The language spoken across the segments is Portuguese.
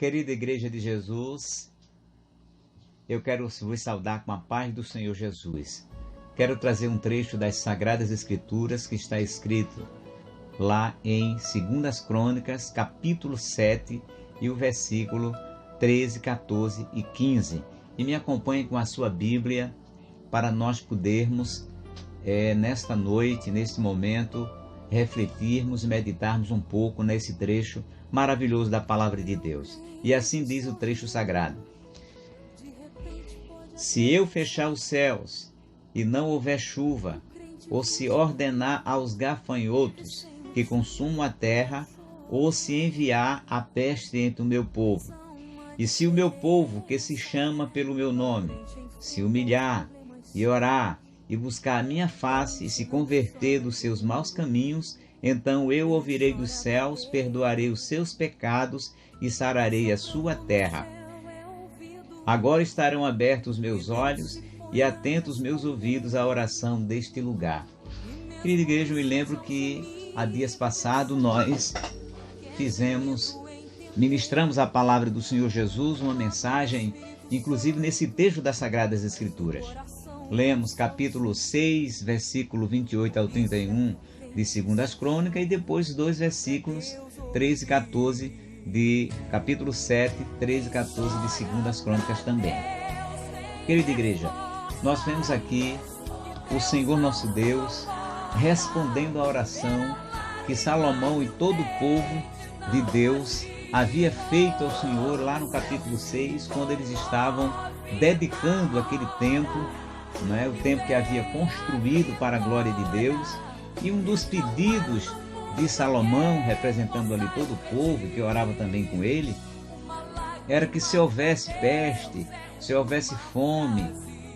Querida Igreja de Jesus, eu quero vos saudar com a paz do Senhor Jesus. Quero trazer um trecho das Sagradas Escrituras que está escrito lá em 2 Crônicas, capítulo 7, e o versículo 13, 14 e 15. E me acompanhe com a sua Bíblia para nós podermos, nesta noite, neste momento, refletirmos e meditarmos um pouco nesse trecho maravilhoso da Palavra de Deus. E assim diz o trecho sagrado: se eu fechar os céus e não houver chuva, ou se ordenar aos gafanhotos que consumam a terra, ou se enviar a peste entre o meu povo, e se o meu povo, que se chama pelo meu nome, se humilhar e orar e buscar a minha face e se converter dos seus maus caminhos, então eu ouvirei dos céus, perdoarei os seus pecados e sararei a sua terra. Agora estarão abertos os meus olhos e atentos os meus ouvidos à oração deste lugar. Querida igreja, eu me lembro que há dias passados nós ministramos a palavra do Senhor Jesus, uma mensagem, inclusive nesse texto das Sagradas Escrituras. Lemos capítulo 6, versículo 28 ao 31 de 2 Crônicas e depois dois versículos 13 e 14 de capítulo 7, 13 e 14 de 2 Crônicas também. Querida igreja, nós vemos aqui o Senhor nosso Deus respondendo à oração que Salomão e todo o povo de Deus havia feito ao Senhor lá no capítulo 6, quando eles estavam dedicando aquele templo, o templo que havia construído para a glória de Deus. E um dos pedidos de Salomão, representando ali todo o povo que orava também com ele, era que se houvesse peste, se houvesse fome,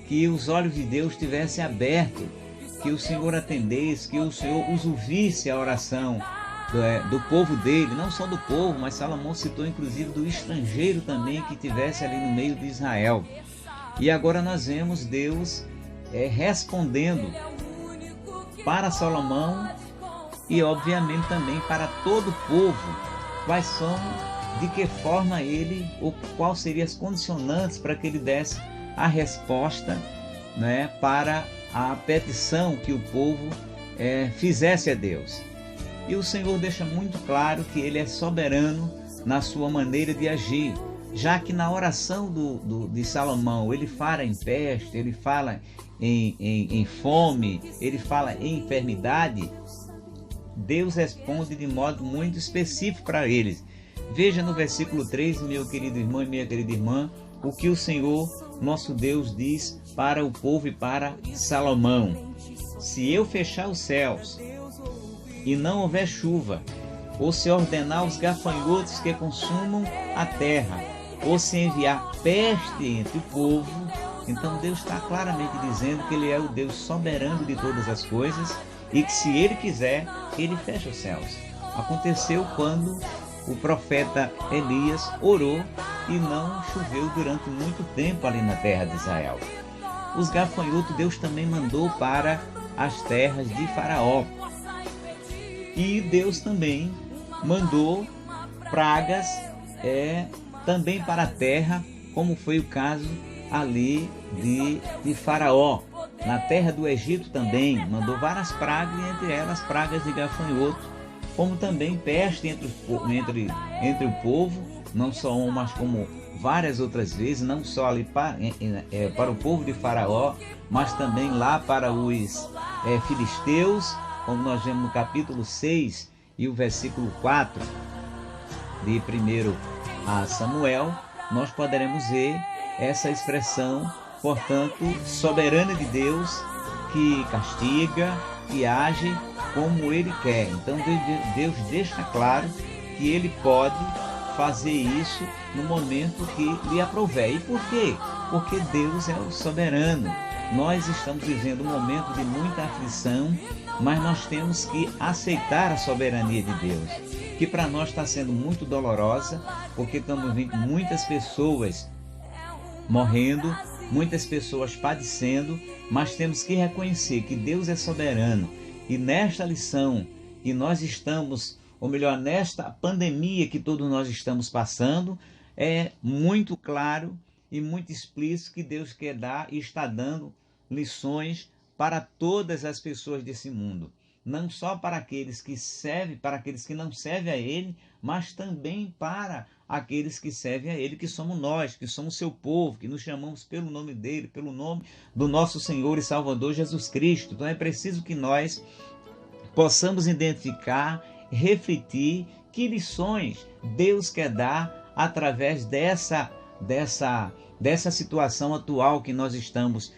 que os olhos de Deus estivessem abertos, que o Senhor atendesse, que o Senhor os ouvisse a oração do povo dele, não só do povo, mas Salomão citou inclusive do estrangeiro também que estivesse ali no meio de Israel. E agora nós vemos Deus respondendo para Salomão e obviamente também para todo o povo, quais são, de que forma ele, ou quais seriam as condicionantes para que ele desse a resposta, para a petição que o povo fizesse a Deus. E o Senhor deixa muito claro que ele é soberano na sua maneira de agir, já que na oração de Salomão ele fala em peste, ele fala em fome, ele fala em enfermidade, Deus responde de modo muito específico para eles. Veja no versículo 3, meu querido irmão e minha querida irmã, o que o Senhor, nosso Deus, diz para o povo e para Salomão: se eu fechar os céus e não houver chuva, ou se ordenar aos gafanhotos que consumam a terra, ou se enviar peste entre o povo, então Deus está claramente dizendo que Ele é o Deus soberano de todas as coisas e que se Ele quiser, Ele fecha os céus. Aconteceu quando o profeta Elias orou e não choveu durante muito tempo ali na terra de Israel. Os gafanhotos Deus também mandou para as terras de Faraó. E Deus também mandou pragas também para a terra, como foi o caso ali de Faraó. Na terra do Egito também mandou várias pragas, e entre elas pragas de gafanhoto, como também peste entre o povo, não só uma, mas como várias outras vezes, não só ali para o povo de Faraó, mas também lá para os filisteus, como nós vemos no capítulo 6 e o versículo 4 de 1 a Samuel, nós poderemos ver essa expressão, portanto, soberana de Deus, que castiga, que age como Ele quer. Então Deus deixa claro que Ele pode fazer isso no momento que lhe aprouver. E por quê? Porque Deus é o soberano. Nós estamos vivendo um momento de muita aflição, mas nós temos que aceitar a soberania de Deus, que para nós está sendo muito dolorosa, porque estamos vendo muitas pessoas morrendo, muitas pessoas padecendo, mas temos que reconhecer que Deus é soberano. E nesta lição que nós estamos, ou melhor, nesta pandemia que todos nós estamos passando, é muito claro e muito explícito que Deus quer dar e está dando lições para todas as pessoas desse mundo. Não só para aqueles que servem, para aqueles que não servem a Ele, mas também para aqueles que servem a Ele, que somos nós, que somos seu povo, que nos chamamos pelo nome dEle, pelo nome do nosso Senhor e Salvador Jesus Cristo. Então é preciso que nós possamos identificar, refletir que lições Deus quer dar através dessa situação atual que nós estamos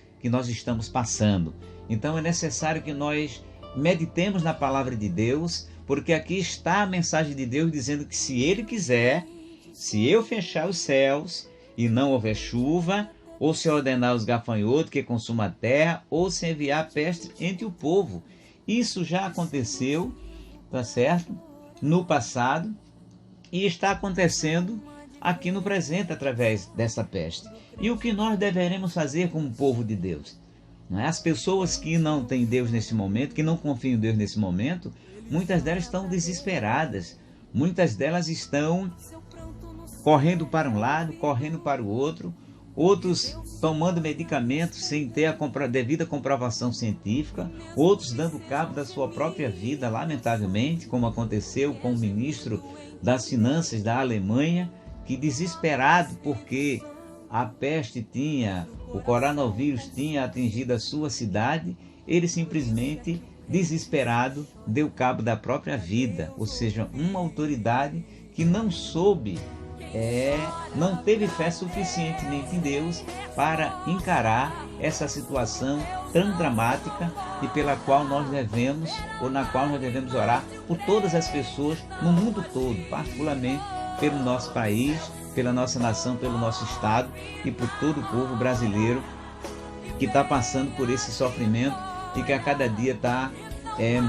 passando. Então é necessário que nós meditemos na palavra de Deus, porque aqui está a mensagem de Deus dizendo que se Ele quiser, se eu fechar os céus e não houver chuva, ou se ordenar os gafanhotos que consumam a terra, ou se enviar peste entre o povo. Isso já aconteceu, tá certo? No passado, e está acontecendo aqui no presente através dessa peste. E o que nós deveremos fazer como povo de Deus? As pessoas que não têm Deus nesse momento, que não confiam em Deus nesse momento, muitas delas estão desesperadas, muitas delas estão correndo para um lado, correndo para o outro, outros tomando medicamentos sem ter a devida comprovação científica, outros dando cabo da sua própria vida, lamentavelmente, como aconteceu com o ministro das Finanças da Alemanha, que desesperado porque a peste o coronavírus tinha atingido a sua cidade, ele simplesmente, desesperado, deu cabo da própria vida. Ou seja, uma autoridade que não soube, não teve fé suficientemente em Deus para encarar essa situação tão dramática e pela qual nós devemos, ou na qual nós devemos orar por todas as pessoas no mundo todo, particularmente pelo nosso país, pela nossa nação, pelo nosso estado e por todo o povo brasileiro que está passando por esse sofrimento e que a cada dia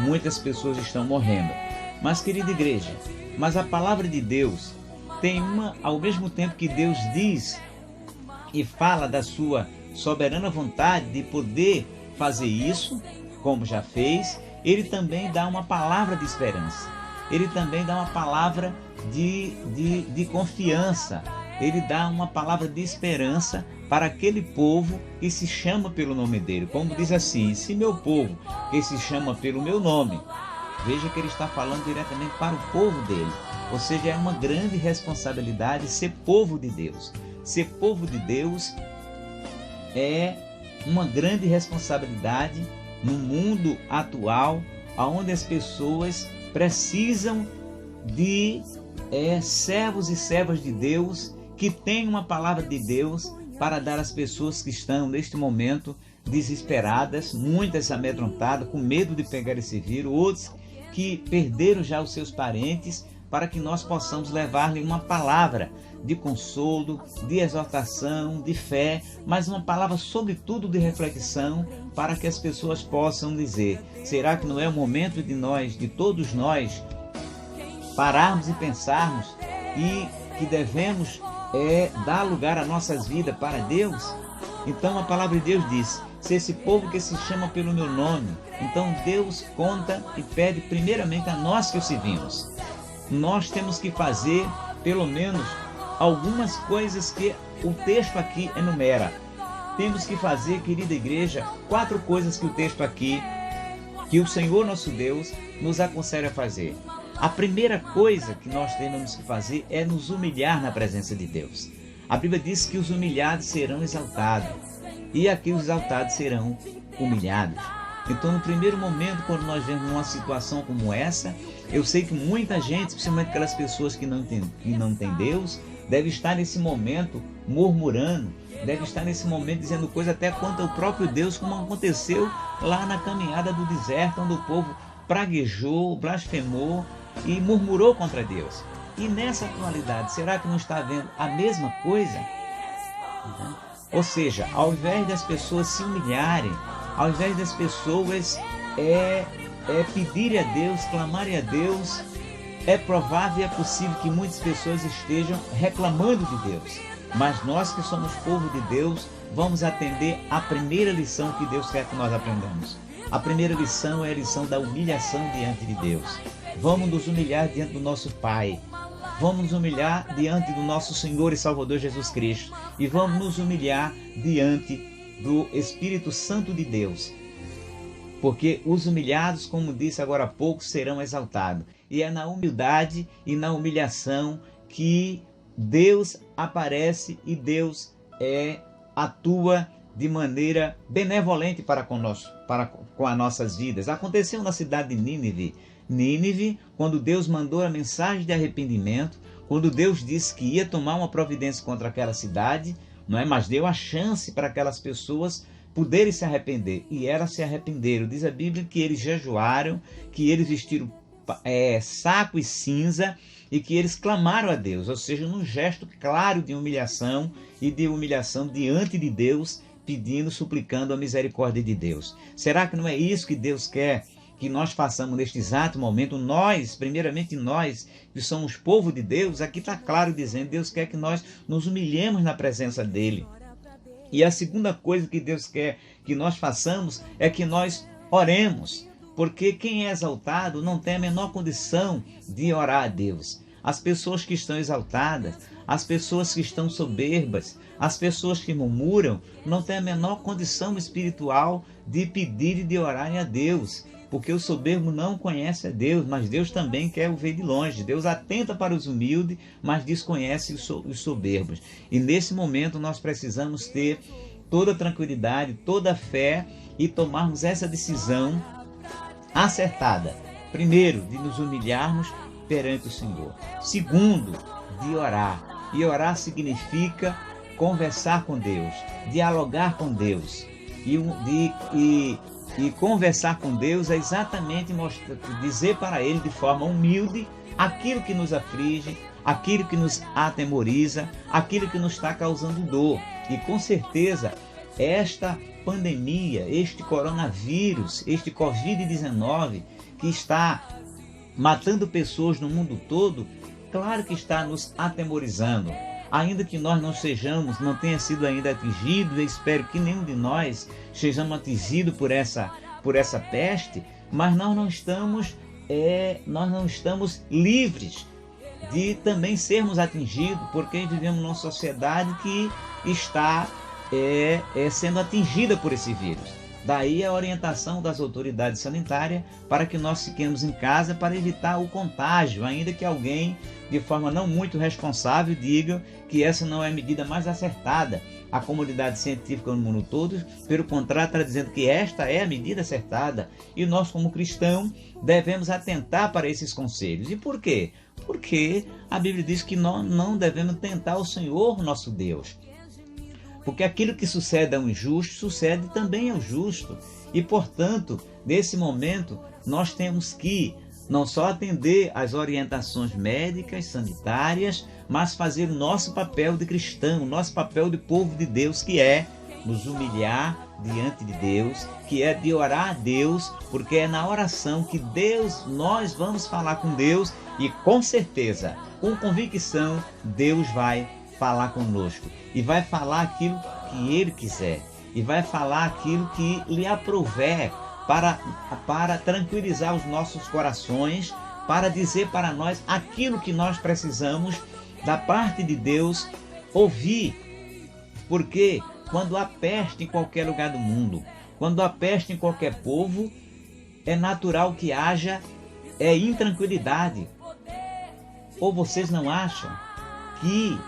muitas pessoas estão morrendo. Mas, querida igreja, mas a palavra de Deus tem ao mesmo tempo que Deus diz e fala da sua soberana vontade de poder fazer isso, como já fez, Ele também dá uma palavra de esperança. Ele também dá uma palavra de confiança. Ele dá uma palavra de esperança para aquele povo que se chama pelo nome dele. Como diz assim, se meu povo que se chama pelo meu nome, veja que ele está falando diretamente para o povo dele. Ou seja, é uma grande responsabilidade ser povo de Deus. Ser povo de Deus é uma grande responsabilidade no mundo atual, onde as pessoas precisam de servos e servas de Deus que têm uma palavra de Deus para dar às pessoas que estão neste momento desesperadas, muitas amedrontadas, com medo de pegar esse vírus, outros que perderam já os seus parentes, para que nós possamos levar-lhe uma palavra de consolo, de exortação, de fé, mas uma palavra sobretudo de reflexão, para que as pessoas possam dizer: será que não é o momento de todos nós, pararmos e pensarmos e que devemos dar lugar às nossas vidas para Deus? Então a palavra de Deus diz: se esse povo que se chama pelo meu nome, então Deus conta e pede primeiramente a nós que o servimos. Nós temos que fazer pelo menos algumas coisas que o texto aqui enumera. Temos que fazer, querida igreja, 4 coisas que o texto aqui, que o Senhor nosso Deus nos aconselha a fazer. A primeira coisa que nós temos que fazer é nos humilhar na presença de Deus. A Bíblia diz que os humilhados serão exaltados e aqui os exaltados serão humilhados. Então, no primeiro momento, quando nós vemos uma situação como essa, eu sei que muita gente, principalmente aquelas pessoas que não têm Deus, deve estar nesse momento murmurando, deve estar nesse momento dizendo coisas até contra o próprio Deus, como aconteceu lá na caminhada do deserto, onde o povo praguejou, blasfemou e murmurou contra Deus. E nessa atualidade, será que não está havendo a mesma coisa? Ou seja, ao invés das pessoas se humilharem, ao invés das pessoas pedirem a Deus, clamarem a Deus, é provável e é possível que muitas pessoas estejam reclamando de Deus. Mas nós que somos povo de Deus, vamos atender a primeira lição que Deus quer que nós aprendamos. A primeira lição é a lição da humilhação diante de Deus. Vamos nos humilhar diante do nosso Pai. vamos nos humilhar diante do nosso Senhor e Salvador Jesus Cristo e vamos nos humilhar diante do Espírito Santo de Deus. Porque os humilhados, como disse agora há pouco, serão exaltados. E é na humildade e na humilhação que Deus aparece e Deus atua de maneira benevolente para com as nossas vidas. Aconteceu na cidade de Nínive. Nínive, quando Deus mandou a mensagem de arrependimento, quando Deus disse que ia tomar uma providência contra aquela cidade, não é? Mas deu a chance para aquelas pessoas poderem se arrepender. E elas se arrependeram. Diz a Bíblia que eles jejuaram, que eles vestiram saco e cinza e que eles clamaram a Deus, ou seja, num gesto claro de humilhação e de humilhação diante de Deus, pedindo, suplicando a misericórdia de Deus. Será que não é isso que Deus quer que nós façamos neste exato momento? Nós, primeiramente nós, que somos povo de Deus, aqui está claro dizendo, Deus quer que nós nos humilhemos na presença dEle. E a segunda coisa que Deus quer que nós façamos é que nós oremos, porque quem é exaltado não tem a menor condição de orar a Deus. As pessoas que estão exaltadas, as pessoas que estão soberbas, as pessoas que murmuram, não têm a menor condição espiritual de pedir e de orarem a Deus, porque o soberbo não conhece a Deus, mas Deus também quer o ver de longe. Deus atenta para os humildes, mas desconhece os soberbos. E nesse momento nós precisamos ter toda a tranquilidade, toda a fé e tomarmos essa decisão acertada. Primeiro, de nos humilharmos perante o Senhor. Segundo, de orar. E orar significa conversar com Deus, dialogar com Deus. E conversar com Deus é exatamente dizer para Ele de forma humilde aquilo que nos aflige, aquilo que nos atemoriza, aquilo que nos está causando dor. E com certeza, esta pandemia, este coronavírus, este Covid-19 que está matando pessoas no mundo todo, claro que está nos atemorizando. Ainda que nós não tenha sido ainda atingido, eu espero que nenhum de nós sejamos atingidos por essa peste, mas nós não estamos livres de também sermos atingidos, porque vivemos numa sociedade que está sendo atingida por esse vírus. Daí a orientação das autoridades sanitárias para que nós fiquemos em casa para evitar o contágio, ainda que alguém, de forma não muito responsável, diga que essa não é a medida mais acertada. A comunidade científica no mundo todo, pelo contrário, está dizendo que esta é a medida acertada. E nós, como cristãos, devemos atentar para esses conselhos. E por quê? Porque a Bíblia diz que nós não devemos tentar o Senhor, nosso Deus. Porque aquilo que sucede ao injusto, sucede também ao justo. E, portanto, nesse momento, nós temos que não só atender às orientações médicas, sanitárias, mas fazer o nosso papel de cristão, o nosso papel de povo de Deus, que é nos humilhar diante de Deus, que é de orar a Deus, porque é na oração que nós vamos falar com Deus e, com certeza, com convicção, Deus vai falar conosco e vai falar aquilo que Ele quiser e vai falar aquilo que lhe aprouver para tranquilizar os nossos corações, para dizer para nós aquilo que nós precisamos da parte de Deus ouvir. Porque quando há peste em qualquer lugar do mundo, quando há peste em qualquer povo, é natural que haja intranquilidade. Ou vocês não acham que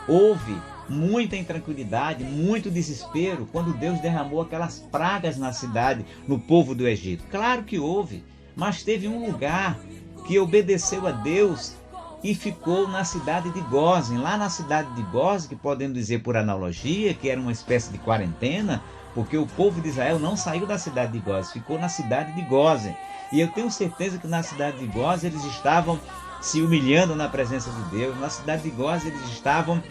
houve muita intranquilidade, muito desespero quando Deus derramou aquelas pragas na cidade, no povo do Egito? Claro que houve, mas teve um lugar que obedeceu a Deus e ficou na cidade de Gósen. Lá na cidade de Gósen, que podemos dizer por analogia, que era uma espécie de quarentena, porque o povo de Israel não saiu da cidade de Gósen, ficou na cidade de Gósen. E eu tenho certeza que na cidade de Gósen eles estavam se humilhando na presença de Deus. Na cidade de Gósen eles estavam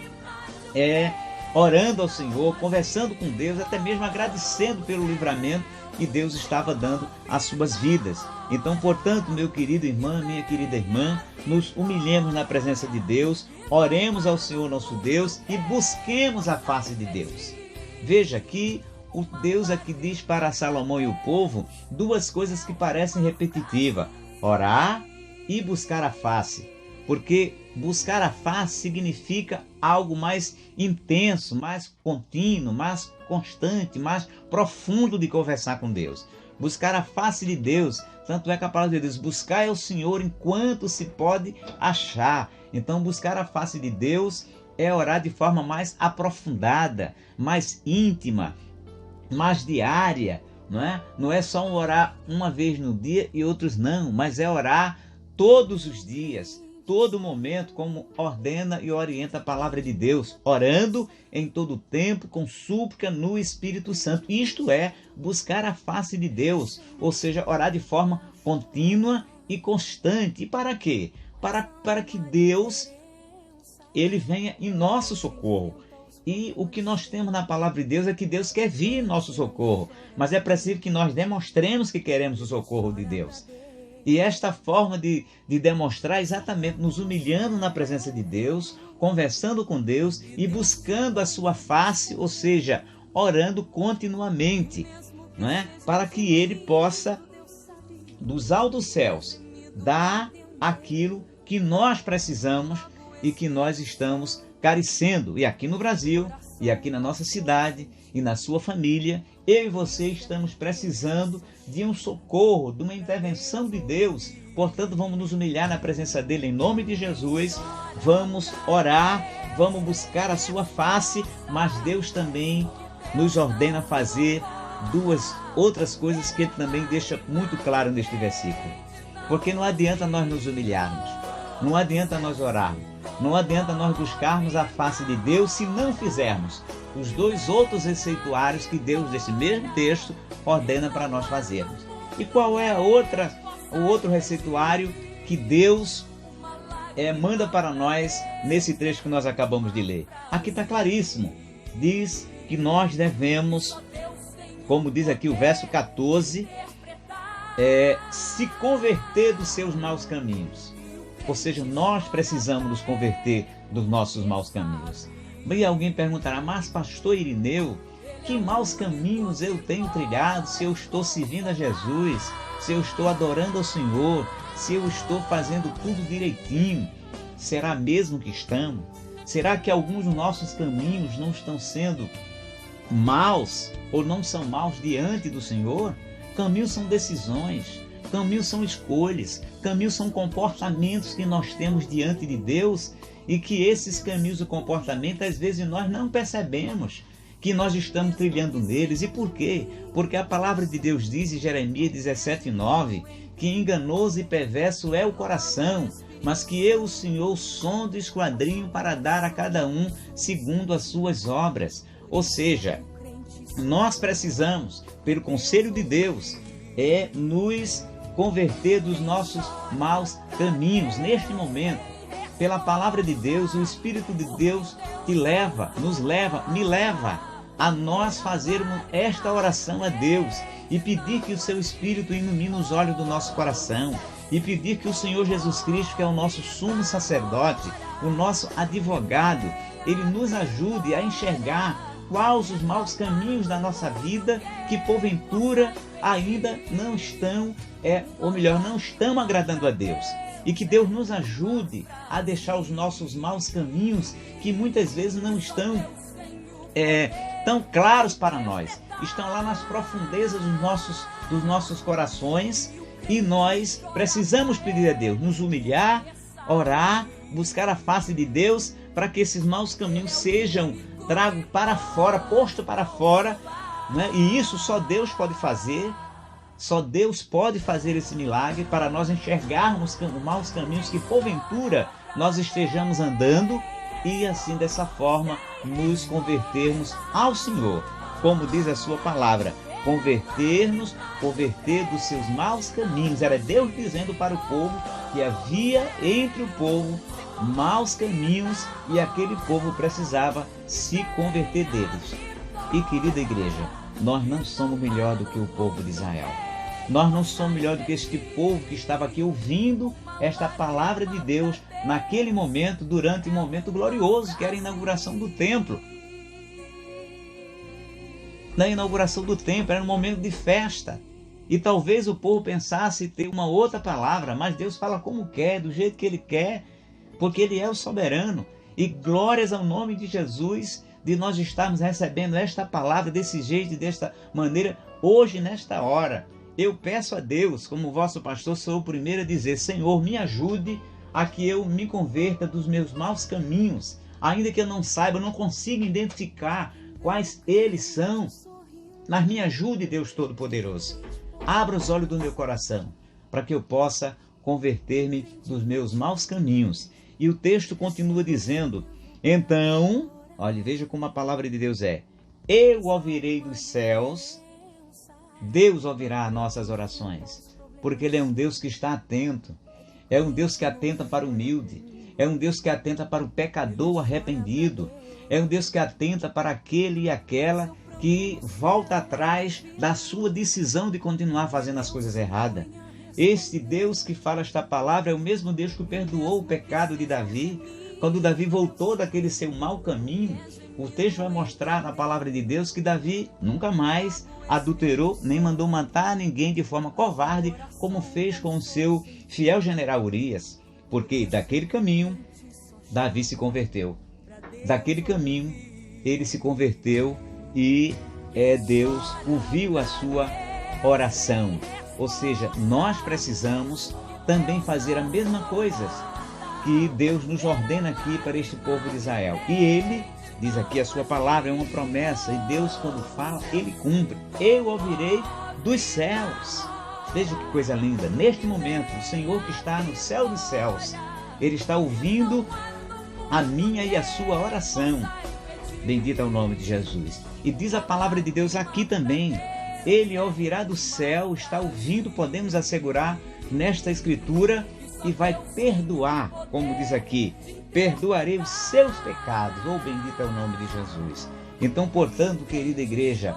orando ao Senhor, conversando com Deus, até mesmo agradecendo pelo livramento que Deus estava dando às suas vidas. Então, portanto, meu querido irmão, minha querida irmã, nos humilhemos na presença de Deus, oremos ao Senhor nosso Deus e busquemos a face de Deus. Veja que o Deus aqui diz para Salomão e o povo duas coisas que parecem repetitivas: orar e buscar a face. Porque buscar a face significa algo mais intenso, mais contínuo, mais constante, mais profundo de conversar com Deus. Buscar a face de Deus, tanto é que a palavra de Deus, buscar ao Senhor enquanto se pode achar. Então, buscar a face de Deus é orar de forma mais aprofundada, mais íntima, mais diária, não é? Não é só orar uma vez no dia e outros não, mas é orar todos os dias, todo momento, como ordena e orienta a palavra de Deus, orando em todo tempo com súplica no Espírito Santo. Isto é, buscar a face de Deus, ou seja, orar de forma contínua e constante. E para quê? Para que Deus ele venha em nosso socorro. E o que nós temos na palavra de Deus é que Deus quer vir em nosso socorro, mas é preciso que nós demonstremos que queremos o socorro de Deus. E esta forma de demonstrar exatamente nos humilhando na presença de Deus, conversando com Deus e buscando a sua face, ou seja, orando continuamente, não é? Para que Ele possa, dos altos céus, dar aquilo que nós precisamos e que nós estamos carecendo. E aqui no Brasil, e aqui na nossa cidade, e na sua família, eu e você estamos precisando de um socorro, de uma intervenção de Deus. Portanto, vamos nos humilhar na presença dele em nome de Jesus, vamos orar, vamos buscar a sua face, mas Deus também nos ordena fazer duas outras coisas que ele também deixa muito claro neste versículo. Porque não adianta nós nos humilharmos, não adianta nós orarmos, não adianta nós buscarmos a face de Deus se não fizermos os dois outros receituários que Deus, nesse mesmo texto, ordena para nós fazermos. E qual é o outro receituário que Deus manda para nós nesse trecho que nós acabamos de ler? Aqui está claríssimo. Diz que nós devemos, como diz aqui o verso 14, se converter dos seus maus caminhos. Ou seja, nós precisamos nos converter dos nossos maus caminhos. E alguém perguntará, mas pastor Irineu, que maus caminhos eu tenho trilhado se eu estou servindo a Jesus, se eu estou adorando ao Senhor, se eu estou fazendo tudo direitinho? Será mesmo que estamos? Será que alguns dos nossos caminhos não estão sendo maus ou não são maus diante do Senhor? Caminhos são decisões, caminhos são escolhas, caminhos são comportamentos que nós temos diante de Deus e que esses caminhos do comportamento, às vezes, nós não percebemos que nós estamos trilhando neles. E por quê? Porque a palavra de Deus diz em Jeremias 17:9 que enganoso e perverso é o coração, mas que eu, o Senhor, sondo e esquadrinho para dar a cada um segundo as suas obras. Ou seja, nós precisamos, pelo conselho de Deus, nos converter dos nossos maus caminhos neste momento. Pela palavra de Deus, o Espírito de Deus me leva a nós fazermos esta oração a Deus e pedir que o seu Espírito ilumine os olhos do nosso coração e pedir que o Senhor Jesus Cristo, que é o nosso sumo sacerdote, o nosso advogado, ele nos ajude a enxergar quais os maus caminhos da nossa vida que porventura ainda não estão, não estão agradando a Deus. E que Deus nos ajude a deixar os nossos maus caminhos que muitas vezes não estão tão claros para nós. Estão lá nas profundezas dos nossos corações e nós precisamos pedir a Deus, nos humilhar, orar, buscar a face de Deus para que esses maus caminhos sejam tragos para fora, posto para fora, né? E isso só Deus pode fazer. Só Deus pode fazer esse milagre para nós enxergarmos os maus caminhos que porventura nós estejamos andando e assim dessa forma nos convertermos ao Senhor. Como diz a sua palavra, converter dos seus maus caminhos. Era Deus dizendo para o povo que havia entre o povo maus caminhos e aquele povo precisava se converter deles. E querida igreja, nós não somos melhor do que o povo de Israel. Nós não somos melhor do que este povo que estava aqui ouvindo esta palavra de Deus naquele momento, durante um momento glorioso, que era a inauguração do templo. Na inauguração do templo, era um momento de festa. E talvez o povo pensasse ter uma outra palavra, mas Deus fala como quer, do jeito que Ele quer. porque Ele é o soberano. E glórias ao nome de Jesus, de nós estarmos recebendo esta palavra desse jeito e desta maneira, hoje, nesta hora. Eu peço a Deus, como vosso pastor, sou o primeiro a dizer: Senhor, me ajude a que eu me converta dos meus maus caminhos, ainda que eu não saiba, eu não consiga identificar quais eles são, mas me ajude, Deus Todo-Poderoso. Abra os olhos do meu coração, para que eu possa converter-me dos meus maus caminhos. E o texto continua dizendo: então, olha, veja como a palavra de Deus é: eu ouvirei dos céus. Deus ouvirá nossas orações, porque Ele é um Deus que está atento, é um Deus que atenta para o humilde, é um Deus que atenta para o pecador arrependido, é um Deus que atenta para aquele e aquela que volta atrás da sua decisão de continuar fazendo as coisas erradas. Este Deus que fala esta palavra é o mesmo Deus que perdoou o pecado de Davi, quando Davi voltou daquele seu mau caminho. O texto vai mostrar na palavra de Deus que Davi nunca mais adulterou, nem mandou matar ninguém de forma covarde, como fez com o seu fiel general Urias, porque daquele caminho Davi se converteu. Daquele caminho ele se converteu e Deus ouviu a sua oração. Ou seja, nós precisamos também fazer a mesma coisa que Deus nos ordena aqui para este povo de Israel. E Ele diz aqui, a sua palavra é uma promessa, e Deus, quando fala, Ele cumpre. Eu ouvirei dos céus. Veja que coisa linda. Neste momento, o Senhor que está no céu dos céus, Ele está ouvindo a minha e a sua oração. Bendito é o nome de Jesus. E diz a palavra de Deus aqui também: Ele ouvirá do céu, está ouvindo, podemos assegurar nesta escritura, e vai perdoar, como diz aqui: perdoarei os seus pecados. Oh, bendito é o nome de Jesus. Então, portanto, querida igreja,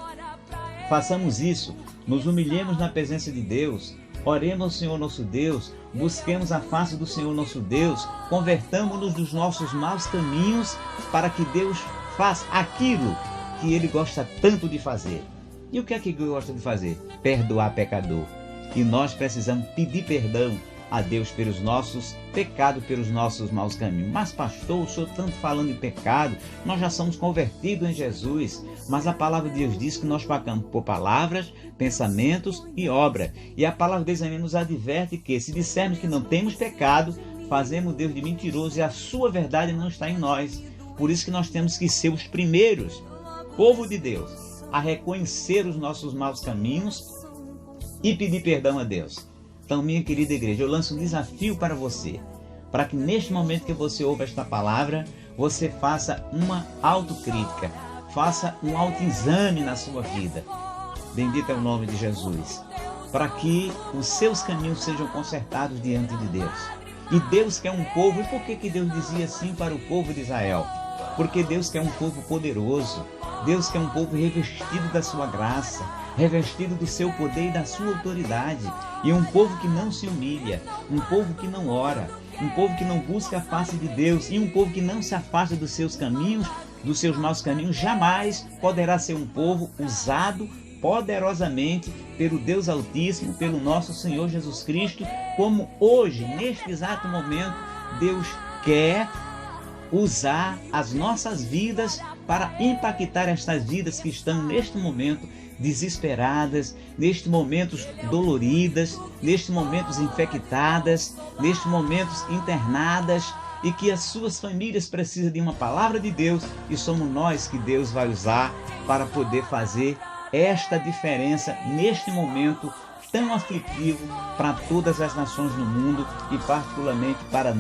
façamos isso, nos humilhemos na presença de Deus, oremos ao Senhor nosso Deus, busquemos a face do Senhor nosso Deus, convertamos-nos dos nossos maus caminhos, para que Deus faça aquilo que Ele gosta tanto de fazer. E o que é que Deus gosta de fazer? Perdoar pecador. E nós precisamos pedir perdão a Deus pelos nossos pecados, pelos nossos maus caminhos. Mas pastor, o senhor tanto falando em pecado, nós já somos convertidos em Jesus. Mas a palavra de Deus diz que nós pecamos por palavras, pensamentos e obra. E a palavra de Deus também nos adverte que, se dissermos que não temos pecado, fazemos Deus de mentiroso e a sua verdade não está em nós. Por isso que nós temos que ser os primeiros, povo de Deus, a reconhecer os nossos maus caminhos e pedir perdão a Deus. Então, minha querida igreja, eu lanço um desafio para você, para que neste momento que você ouve esta palavra, você faça uma autocrítica, faça um autoexame na sua vida. Bendito é o nome de Jesus. Para que os seus caminhos sejam consertados diante de Deus. E Deus quer um povo. E por que Deus dizia assim para o povo de Israel? Porque Deus quer um povo poderoso. Deus quer um povo revestido da sua graça, revestido do seu poder e da sua autoridade. E um povo que não se humilha, um povo que não ora, um povo que não busca a face de Deus, e um povo que não se afasta dos seus caminhos, dos seus maus caminhos, jamais poderá ser um povo usado poderosamente pelo Deus Altíssimo, pelo nosso Senhor Jesus Cristo, como hoje, neste exato momento, Deus quer usar as nossas vidas para impactar estas vidas que estão neste momento desesperadas, nestes momentos doloridas, nestes momentos infectadas, nestes momentos internadas, e que as suas famílias precisam de uma palavra de Deus, e somos nós que Deus vai usar para poder fazer esta diferença neste momento tão aflitivo para todas as nações do mundo e particularmente para o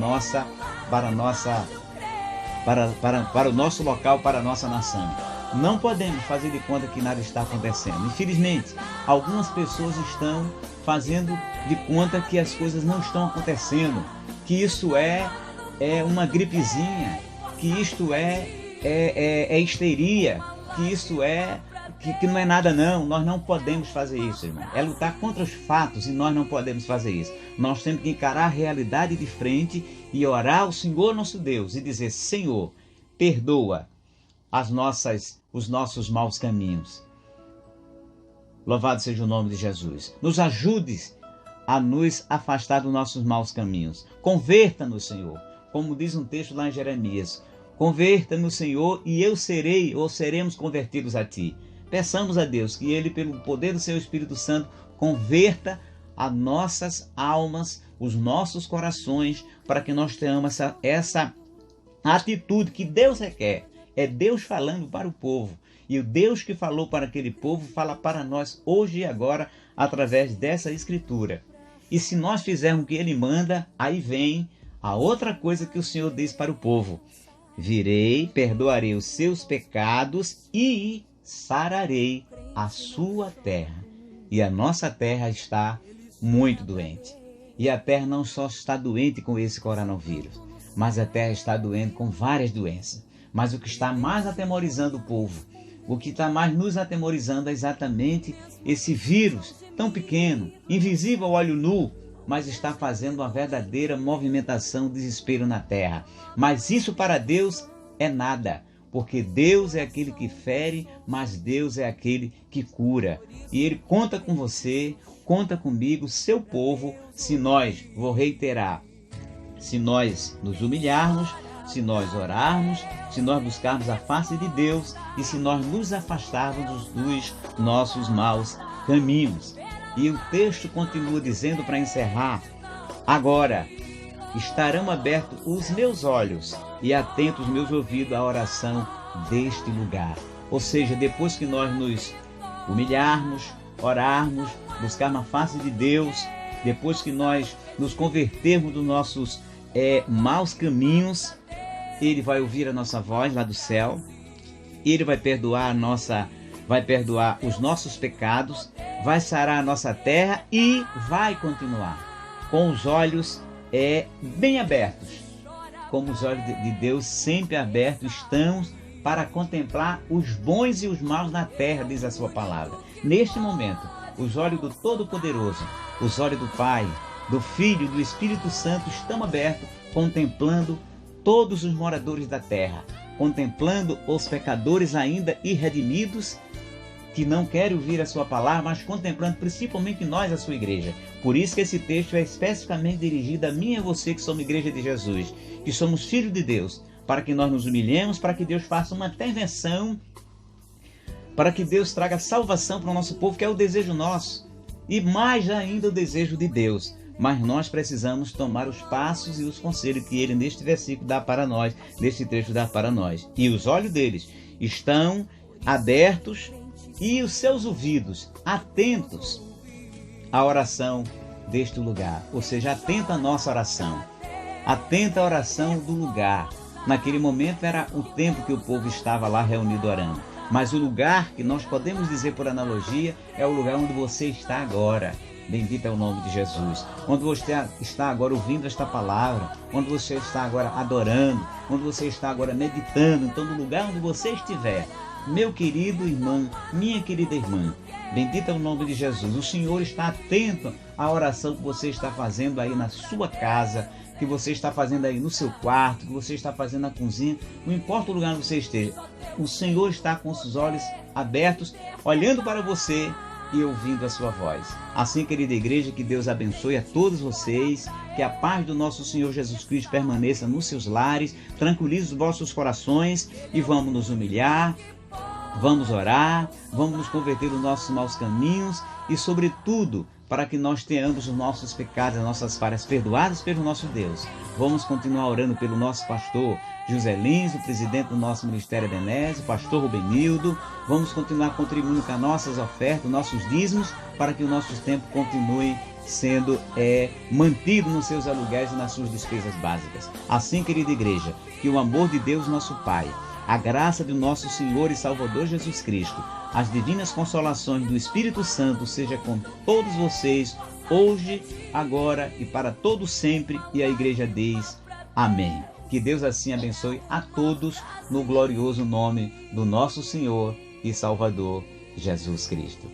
nosso local, para a nossa nação. Não podemos fazer de conta que nada está acontecendo. Infelizmente, algumas pessoas estão fazendo de conta que as coisas não estão acontecendo, que isso é uma gripezinha, que isto é histeria, que isso que não é nada não. Nós não podemos fazer isso, irmão. É lutar contra os fatos e nós não podemos fazer isso. Nós temos que encarar a realidade de frente e orar ao Senhor nosso Deus e dizer: Senhor, perdoa os nossos maus caminhos. Louvado seja o nome de Jesus. Nos ajude a nos afastar dos nossos maus caminhos. Converta-nos, Senhor. como diz um texto lá em Jeremias: converta-me, Senhor, e eu serei ou seremos convertidos a ti. Peçamos a Deus que Ele, pelo poder do seu Espírito Santo, converta as nossas almas, os nossos corações, para que nós tenhamos essa atitude que Deus requer. É Deus falando para o povo. E o Deus que falou para aquele povo fala para nós hoje e agora através dessa escritura. E se nós fizermos o que Ele manda, aí vem a outra coisa que o Senhor diz para o povo: virei, perdoarei os seus pecados e sararei a sua terra. E a nossa terra está muito doente. E a terra não só está doente com esse coronavírus, mas a terra está doente com várias doenças. Mas o que está mais atemorizando o povo, o que está mais nos atemorizando é exatamente esse vírus tão pequeno, invisível ao olho nu, mas está fazendo uma verdadeira movimentação, desespero na terra. Mas isso para Deus é nada, porque Deus é aquele que fere, mas Deus é aquele que cura. E Ele conta com você, conta comigo, seu povo, se nós, vou reiterar, se nós nos humilharmos, se nós orarmos, se nós buscarmos a face de Deus e se nós nos afastarmos dos nossos maus caminhos. E o texto continua dizendo, para encerrar: agora estarão abertos os meus olhos e atentos os meus ouvidos à oração deste lugar. Ou seja, depois que nós nos humilharmos, orarmos, buscarmos a face de Deus, depois que nós nos convertermos dos nossos maus caminhos, Ele vai ouvir a nossa voz lá do céu, Ele vai perdoar os nossos pecados, vai sarar a nossa terra e vai continuar com os olhos bem abertos, como os olhos de Deus sempre abertos estão para contemplar os bons e os maus na terra, diz a sua palavra. Neste momento, os olhos do Todo-Poderoso, os olhos do Pai, do Filho e do Espírito Santo estão abertos, contemplando todos os moradores da terra, contemplando os pecadores ainda irredimidos, que não querem ouvir a sua palavra, mas contemplando principalmente nós, a sua igreja. Por isso que esse texto é especificamente dirigido a mim e a você, que somos igreja de Jesus, que somos filhos de Deus, para que nós nos humilhemos, para que Deus faça uma intervenção, para que Deus traga salvação para o nosso povo, que é o desejo nosso, e mais ainda o desejo de Deus. Mas nós precisamos tomar os passos e os conselhos que Ele neste versículo dá para nós, neste trecho dá para nós. E os olhos deles estão abertos e os seus ouvidos atentos à oração deste lugar. Ou seja, atenta à nossa oração, atenta à oração do lugar. Naquele momento era o tempo que o povo estava lá reunido orando. Mas o lugar que nós podemos dizer por analogia é o lugar onde você está agora. Bendito é o nome de Jesus. Onde você está agora ouvindo esta palavra, onde você está agora adorando, onde você está agora meditando. Então, no lugar onde você estiver, meu querido irmão, minha querida irmã, bendito é o nome de Jesus. O Senhor está atento à oração que você está fazendo aí na sua casa, que você está fazendo aí no seu quarto, que você está fazendo na cozinha, não importa o lugar onde você esteja. O Senhor está com os olhos abertos, olhando para você e ouvindo a sua voz. Assim, querida igreja, que Deus abençoe a todos vocês, que a paz do nosso Senhor Jesus Cristo permaneça nos seus lares, tranquilize os vossos corações e vamos nos humilhar, vamos orar, vamos nos converter dos nossos maus caminhos e, sobretudo, para que nós tenhamos os nossos pecados, as nossas falhas perdoadas pelo nosso Deus. Vamos continuar orando pelo nosso pastor José Lins, o presidente do nosso Ministério Ebenezer, o pastor Rubenildo. Vamos continuar contribuindo com as nossas ofertas, nossos dízimos, para que o nosso tempo continue sendo mantido nos seus aluguéis e nas suas despesas básicas. Assim, querida igreja, que o amor de Deus, nosso Pai, a graça do nosso Senhor e Salvador Jesus Cristo, as divinas consolações do Espírito Santo seja com todos vocês, hoje, agora e para todos sempre. E a igreja diz amém. Que Deus assim abençoe a todos no glorioso nome do nosso Senhor e Salvador Jesus Cristo.